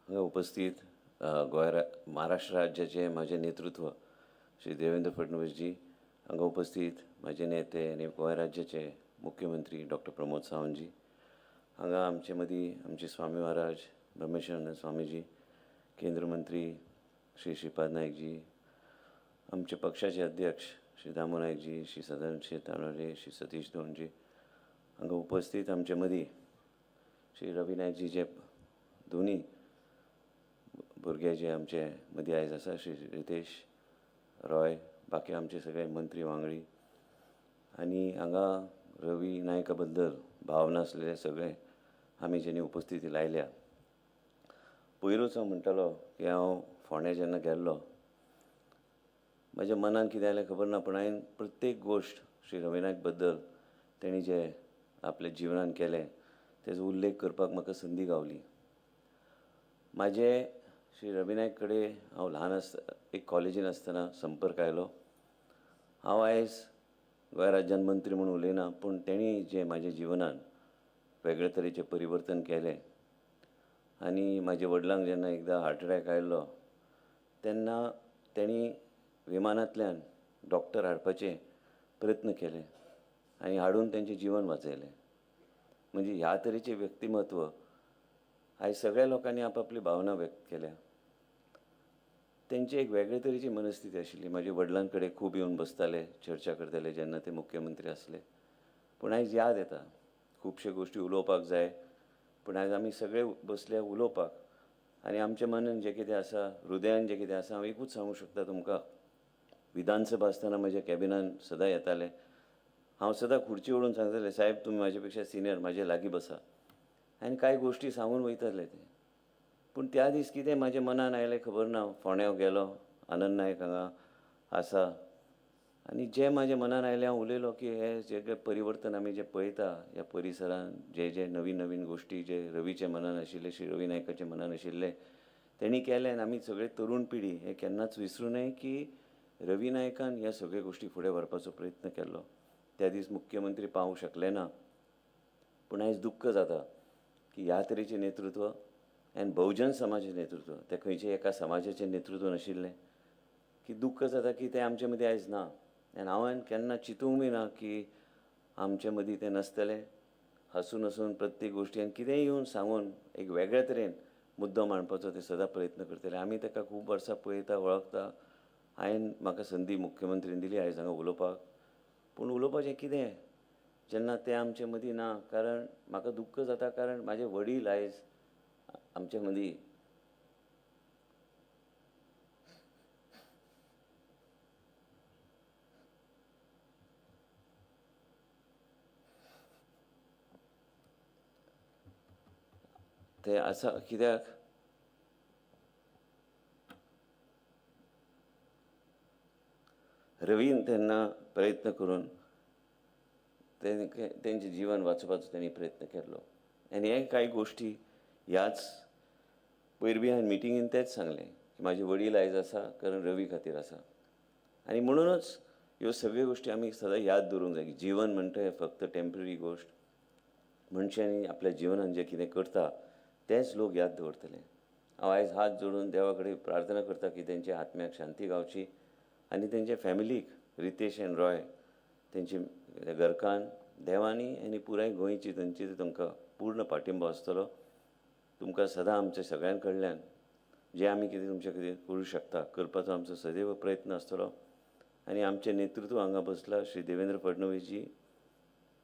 हांगा उपस्थित महाराष्ट्र राज्याचे माझे नेतृत्व श्री देवेंद्र फडणवीसजी, हांगा उपस्थित माझे नेते आणि गोंय राज्याचे मुख्यमंत्री डॉक्टर प्रमोद सावंतजी, हांगा आमचे मदीं आमचे स्वामी महाराज ब्रह्मेश्वरानंद स्वामीजी, केंद्र मंत्री श्री श्रीपाद नाईकजी, आमचे पक्षाचे अध्यक्ष श्री दामू नाईकजी, श्री सदानंद तानावले, श्री सतीश धोंडजी, हांगा उपस्थित आमचे मदीं श्री रवी नाईकजी जे दोन्ही भुरगे जे आमचे मदीं आयज आसा, श्री रितेश रॉय, बाकी आमचे सगळे मंत्री वांगडी, आनी हांगा रवी नायका बद्दल भावना आसलेले सगळे आमी जेणी उपस्थिती लायल्या. पयरूच हांव म्हणटालो की हांव फोंड्या जेन्ना गेल्लो म्हज्या मनान कितें जालें खबर ना, पूण हांवें प्रत्येक गोश्ट श्री रवी नायक बद्दल तेणी जे आपल्या जिवनान केलें तेजो उल्लेख करपाक म्हाका संदी गावली. म्हाजे श्री रवी नायक कडेन हांव ल्हान एक कॉलेजीन आसतना संपर्क आयलो. हांव आयज गोंय राज्यान मंत्री म्हणून उलयना, पूण तेणी जे म्हाज्या जिवनान वेगळे तरेचें परिवर्तन केलें आनी म्हाज्या वडिलांक जेन्ना एकदां हार्ट अटॅक आयिल्लो तेन्ना तेणी विमानांतल्यान डॉक्टर हाडपाचे प्रयत्न केले आनी हाडून तेंचें जिवन वाचयलें. म्हणजे ह्या तरेचें व्यक्तिमत्व आयज सगळ्या लोकांनी आपापली भावना व्यक्त केल्या. तेंची एक वेगळे तरेची मनस्थिती आशिल्ली. म्हाज्या वडिलां कडेन खूब येवन बसताले, चर्चा करताले जेन्ना ते मुख्यमंत्री आसले. पूण आयज याद येता खुबश्यो गोश्टी उलोवपाक जाय, पूण आयज आमी सगळे बसले उलोवपाक आनी आमच्या मनान जें कितें आसा, हृदयान जें कितें आसा, हांव एकूच सांगूंक शकता तुमकां. विधानसभा आसतना म्हज्या कॅबिनान सदां येताले. हांव सदां खुर्ची ओडून सांगतालें, साहेब तुमी म्हाजे पेक्षा सिनियर, म्हाजे लागीं बसा, आनी कांय गोश्टी सांगून वयताले ते. पूण त्या दीस कितें म्हाज्या मनान आयलें खबर ना. फोंड्या गेलो, आनंद नायक हांगा आसा आनी जें म्हाज्या मनान आयलें हांव उलयलो की हें जें परिवर्तन आमी जें पळयता ह्या परिसरान, जे नवीन नवीन गोश्टी जे रवीच्या मनान आशिल्ले, श्री रवी नायकाच्या मनान आशिल्ले तेणी केलें आनी आमी सगळे तरूण पिढी हें केन्नाच विसरूं नये की रवी नायकान ह्या सगळे गोश्टी फुडें व्हरपाचो प्रयत्न केल्लो. त्या दीस मुख्यमंत्री पावूंक शकले ना, पूण आयज दुख्ख जाता की ह्या तरेचें नेतृत्व आनी बहुजन समाजाचें नेतृत्व, तें खंयचें एका समाजाचें नेतृत्व नाशिल्लें, की दुख्ख जाता की तें आमचे मदीं आयज ना. आनी हांवें केन्ना चिंतूंक बी ना की आमचे मदीं तें नासतलें. हसून हसून प्रत्येक गोश्टी आनी कितेंय येवन सांगून एक वेगळ्या तरेन मुद्दो मांडपाचो ते सदां प्रयत्न करतले. आमी ताका खूब वर्सां पळयता, वळखता. म्हाका संदी मुख्यमंत्रीन दिली आयज हांगा उलोवपाक, पूण उलोवपाचें कितें जेन्ना ते आमचे मदीं ना. कारण म्हाका दुख्ख जाता, कारण म्हाजे वडील आयज आमचे मदीं ते आसा. कित्याक रवीन तेन्ना प्रयत्न करून तेंचें जीवन वाचोवपाचो तेणी प्रयत्न केल्लो. आनी हे कांय गोश्टी ह्याच पयरबी हांवें मिटिंगेन तेंच सांगलें की म्हाजे वडील आयज आसा कारण रवी खातीर आसा. आनी म्हणूनच ह्यो सगळ्यो गोश्टी आमी सदां याद दवरूंक जाय की जीवन म्हणटा हें फक्त टेम्पररी गोश्ट. मनशांनी आपल्या जिवनान जें कितें करता तेंच लोक याद दवरतले. हांव आयज हात जोडून देवा कडेन प्रार्थना करता की तेंच्या आत्म्याक शांती गावची आनी तेंच्या फॅमिलीक, रितेश आनी रॉय, तेंचे घरकान्न देवानी आनी पुराय गोंयची तेंची तुमकां पूर्ण पाठिंबो आसतलो. तुमकां सदां आमच्या सगळ्यां कडल्यान जें आमी कितें तुमचे खातीर करूं शकता करपाचो आमचो सदैव प्रयत्न आसतलो. आनी आमचें नेतृत्व हांगा बसला श्री देवेंद्र फडणवीसजी,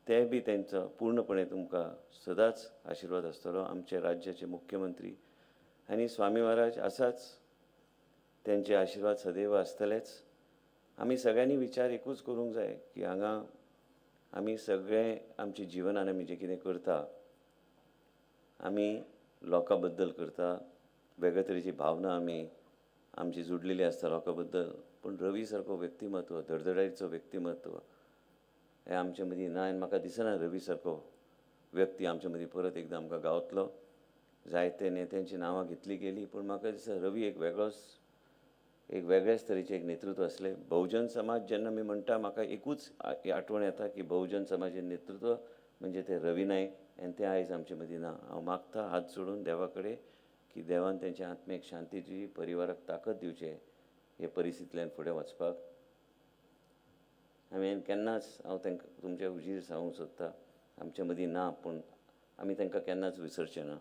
ते बी तेंचो पूर्णपणे तुमकां सदांच आशिर्वाद आसतलो. आमचे राज्याचे मुख्यमंत्री आनी स्वामी महाराज आसाच, तेंचे आशिर्वाद सदैव आसतलेच. आमी सगळ्यांनी विचार एकूच करूंक जाय की हांगा आमी सगळे आमच्या जिवनान आमी जें कितें करता आमी लोकां बद्दल करता. वेगळे तरेची भावना आमची जुडलेली आसता लोकां बद्दल. पूण रवी सारको व्यक्तिमत्व, धडधडायेचो व्यक्तिमत्व हें आमचे मदीं ना. आनी म्हाका दिसना रवी सारको व्यक्ती आमचे मदीं परत एकदां आमकां गावतलो. जायते नेत्यांची नांवां घेतली गेली, पूण म्हाका दिसता रवी एक वेगळ्याच तरेचें एक नेतृत्व आसलें. बहुजन समाज जेन्ना आमी म्हणटा म्हाका एकूच आठवण येता की बहुजन समाजाचें नेतृत्व म्हणजे ते रवी नायक, आनी ते आयज आमचे मदीं ना. हांव मागता हात जोडून देवा कडेन की देवान तेंच्या आत्मेक शांती दिवची, परिवाराक ताकद दिवचे हे परिस्थितींतल्यान फुडें वचपाक. हांवें केन्नाच हांव तांकां तुमच्या हुजीर सांगूंक सोदतां, आमचे मदीं ना पूण आमी तांकां केन्नाच विसरचे ना.